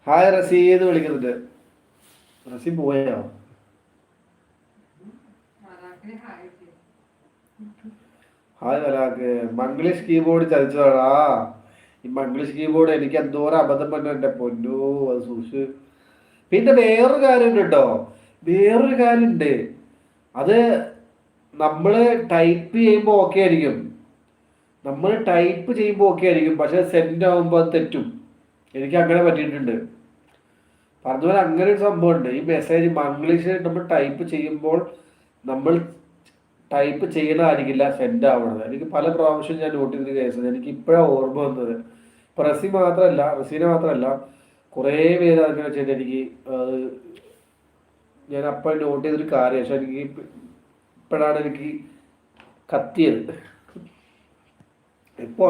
Hi റസീന്ന് വിളിക്കുന്നുണ്ട്. റസീ പോയോ? Hi വരാക്ക്. Manglish keyboard ചലിച്ചതാടാ. ഈ മംഗ്ലീഷ് കീബോർഡ് എനിക്ക് എന്തോരം അബദ്ധം പറ്റും എൻ്റെ പൊന്നോ, അത് സൂക്ഷിച്ച്. പിന്നെ വേറൊരു കാര്യമുണ്ട് കേട്ടോ, വേറൊരു കാര്യമുണ്ട്. അത് നമ്മൾ ടൈപ്പ് ചെയ്യുമ്പോൾ ഓക്കെ ആയിരിക്കും, നമ്മൾ ടൈപ്പ് ചെയ്യുമ്പോൾ ഓക്കെ ആയിരിക്കും, പക്ഷെ സെൻഡ് ആകുമ്പോൾ അത് തെറ്റും. എനിക്ക് അങ്ങനെ പറ്റിയിട്ടുണ്ട്. പറഞ്ഞ അങ്ങനെ ഒരു സംഭവമുണ്ട്. ഈ മെസ്സേജ് മംഗ്ലീഷ് നമ്മൾ ടൈപ്പ് ചെയ്യുമ്പോൾ നമ്മൾ ടൈപ്പ് ചെയ്യണമായിരിക്കില്ല സെൻഡ് ആവണത്. എനിക്ക് പല പ്രാവശ്യം ഞാൻ നോട്ട് ചെയ്തൊരു കേസ് എനിക്ക് ഇപ്പോഴാണ് ഓർമ്മ വന്നത്. ഇപ്പം റസീനെ മാത്രമല്ല കുറേ പേര് അങ്ങനെ ചെയ്ത് എനിക്ക് ഞാൻ അപ്പം നോട്ട് ചെയ്തൊരു കാര്യം. പക്ഷെ എനിക്ക് ഇപ്പോഴാണ് എനിക്ക് കത്തിയത്. ഇപ്പോൾ